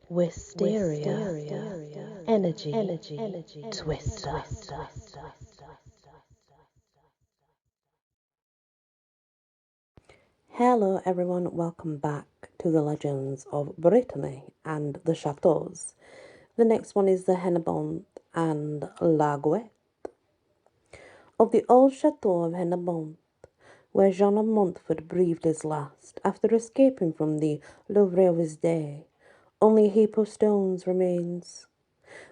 Wysteria, energy, twister. Hello everyone, welcome back to the Legends of Britany and the Châteaux. The next one is the Hennebont and Laguet. Of the old Château of Hennebont, where John of Montfort breathed his last after escaping from the Louvre of his day, only a heap of stones remains.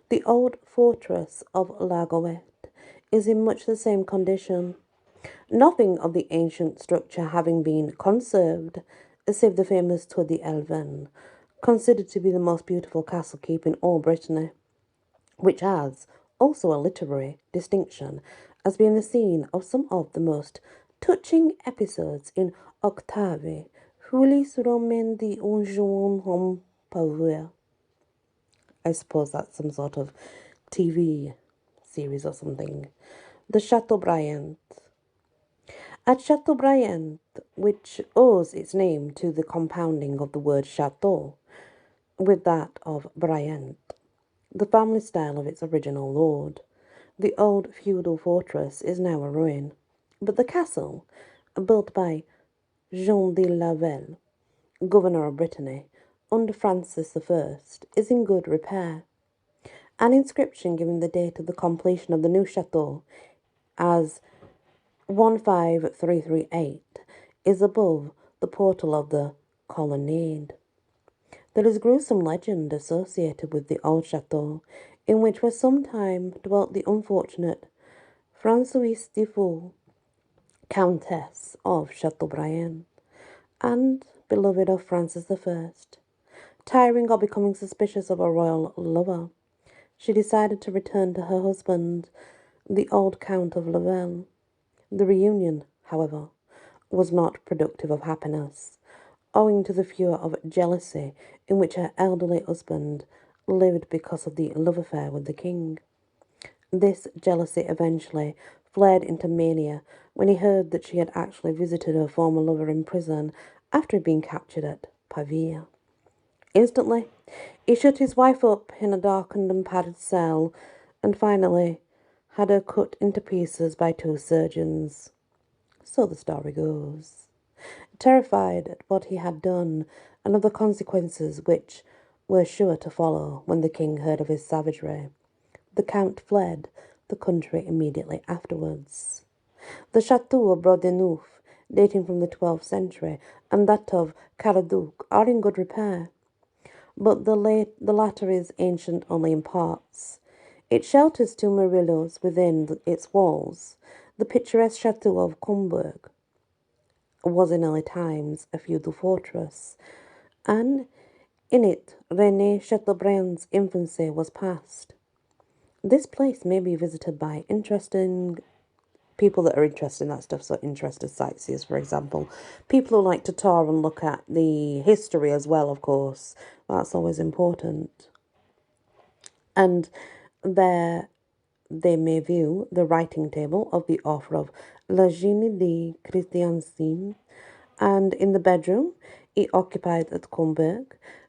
The old fortress of Laguet is in much the same condition, nothing of the ancient structure having been conserved, save the famous Tour de Elven, considered to be the most beautiful castle keep in all Brittany, which has also a literary distinction as being the scene of some of the most touching episodes in Octave, Julis Romain de un jeune homme pauvre. I suppose that's some sort of TV series or something. The Chateaubriand. At Chateaubriand, which owes its name to the compounding of the word chateau with that of Briand, the family style of its original lord, the old feudal fortress is now a ruin, but the castle, built by Jean de Lavelle, governor of Brittany, under Francis I, is in good repair. An inscription giving the date of the completion of the new chateau as 15338 is above the portal of the colonnade. There is a gruesome legend associated with the old chateau, in which for some time dwelt the unfortunate Françoise de Faux, Countess of Chateaubriand, and beloved of Francis I. Tiring of becoming suspicious of a royal lover, she decided to return to her husband, the old Count of Lavelle. The reunion, however, was not productive of happiness, owing to the furor of jealousy in which her elderly husband lived because of the love affair with the king. This jealousy eventually flared into mania when he heard that she had actually visited her former lover in prison after being captured at Pavia. Instantly, he shut his wife up in a darkened and padded cell and finally had her cut into pieces by two surgeons. So the story goes. Terrified at what he had done and of the consequences which were sure to follow when the king heard of his savagery, the count fled the country immediately afterwards. The Château of Britany, dating from the 12th century, and that of Caraduc are in good repair, but the latter is ancient only in parts. It shelters two murillos within its walls. The picturesque Château of Combourg was in early times a feudal fortress, and in it René Chateaubriand's infancy was passed. This place may be visited by interesting people that are interested in that stuff, so interested sightseers, for example. People who like to tour and look at the history as well, of course. That's always important. And there they may view the writing table of the author of La Génie de Christianisme, and in the bedroom he occupied at Combourg,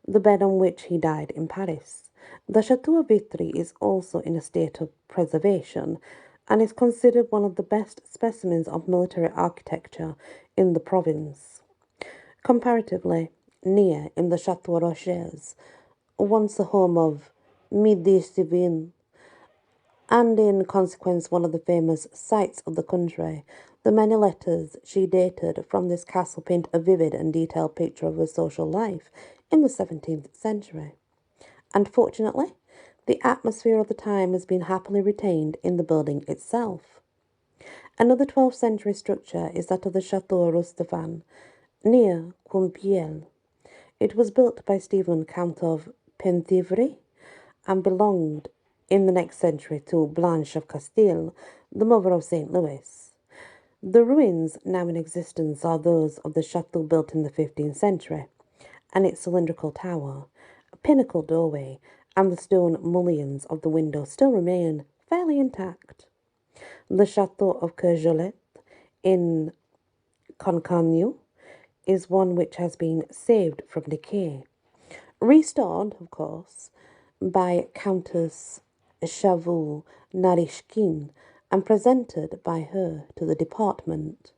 the bed on which he died in Paris. The Château of Vitry is also in a state of preservation and is considered one of the best specimens of military architecture in the province. Comparatively near in the Château Rochers, once the home of Midi Civil, and in consequence one of the famous sights of the country, the many letters she dated from this castle paint a vivid and detailed picture of her social life in the 17th century. And fortunately, the atmosphere of the time has been happily retained in the building itself. Another 12th century structure is that of the Château Roustefan, near Compiègne. It was built by Stephen, Count of Penthievre, and belonged in the next century to Blanche of Castile, the mother of St. Louis. The ruins now in existence are those of the chateau built in the 15th century, and its cylindrical tower, pinnacle doorway, and the stone mullions of the windows still remain fairly intact. The chateau of Courgelet in Concarneau is one which has been saved from decay. Restored, of course, by Countess Shavu Narishkin and presented by her to the department.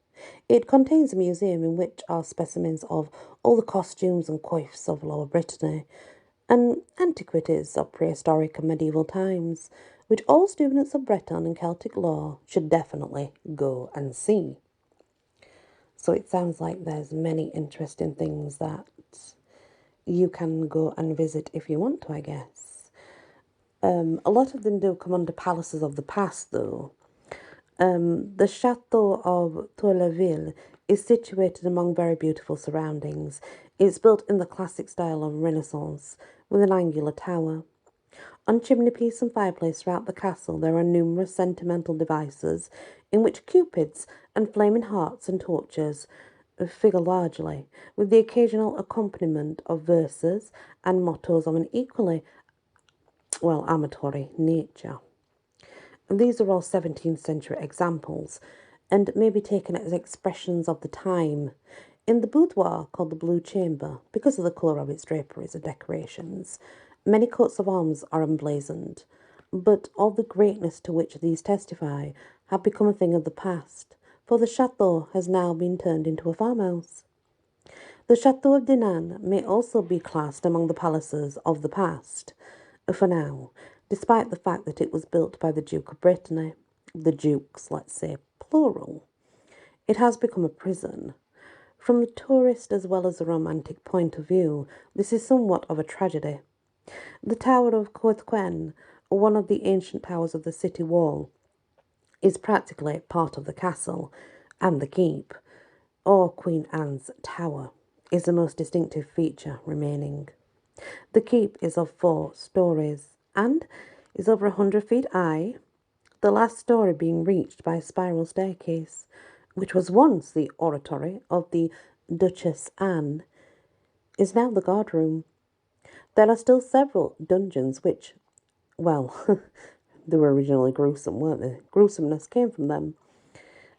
It contains a museum in which are specimens of all the costumes and coifs of Lower Brittany and antiquities of prehistoric and medieval times, which all students of Breton and Celtic law should definitely go and see. So it sounds like there's many interesting things that you can go and visit if you want to, I guess. A lot of them do come under palaces of the past, though. The Château of Tourlaville is situated among very beautiful surroundings. It's built in the classic style of Renaissance, with an angular tower. On chimney-piece and fireplace throughout the castle there are numerous sentimental devices in which cupids and flaming hearts and torches figure largely, with the occasional accompaniment of verses and mottos of an equally, amatory nature. And these are all 17th century examples, and may be taken as expressions of the time. In the boudoir, called the Blue Chamber, because of the colour of its draperies and decorations, many coats of arms are emblazoned, but all the greatness to which these testify have become a thing of the past, for the chateau has now been turned into a farmhouse. The Château of Dinan may also be classed among the palaces of the past, for now, despite the fact that it was built by the Duke of Brittany, the dukes, let's say, plural. It has become a prison. From the tourist as well as the romantic point of view, this is somewhat of a tragedy. The Tower of Courtquen, one of the ancient towers of the city wall, is practically part of the castle, and the keep, or Queen Anne's Tower, is the most distinctive feature remaining. The keep is of 4 stories and is over 100 feet high, the last story being reached by a spiral staircase, which was once the oratory of the Duchess Anne, is now the guardroom. There are still several dungeons which, they were originally gruesome, weren't they? Gruesomeness came from them,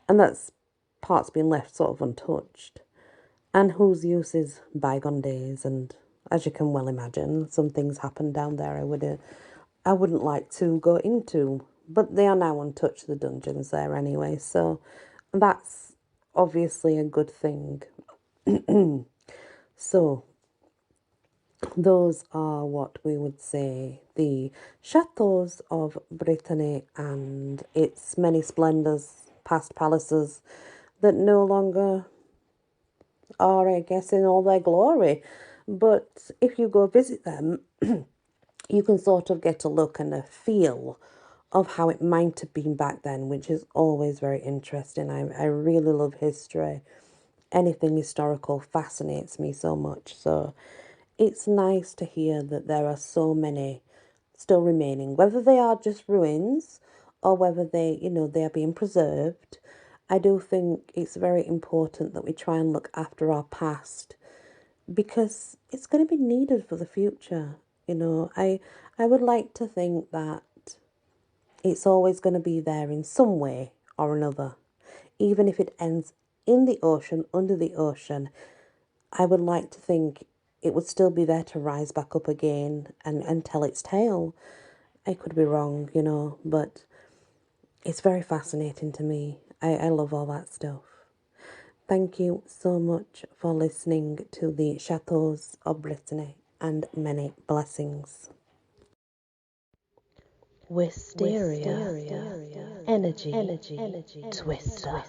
and that's part's been left sort of untouched, and whose use is bygone days. And as you can well imagine, some things happened down there I wouldn't like to go into, but they are now untouched, the dungeons there anyway, so that's obviously a good thing. So those are what we would say the Châteaux of Britany and its many splendours, past palaces that no longer are, I guess, in all their glory. But if you go visit them, you can sort of get a look and a feel of how it might have been back then, which is always very interesting. I really love history. Anything historical fascinates me so much. So it's nice to hear that there are so many still remaining, whether they are just ruins or whether they are being preserved. I do think it's very important that we try and look after our past, because it's going to be needed for the future. I would like to think that it's always going to be there in some way or another. Even if it ends in the ocean, under the ocean, I would like to think it would still be there to rise back up again and tell its tale. I could be wrong, but it's very fascinating to me. I love all that stuff. Thank you so much for listening to the Châteaus of Britany, and many blessings. Wysteria. Energy. Twister.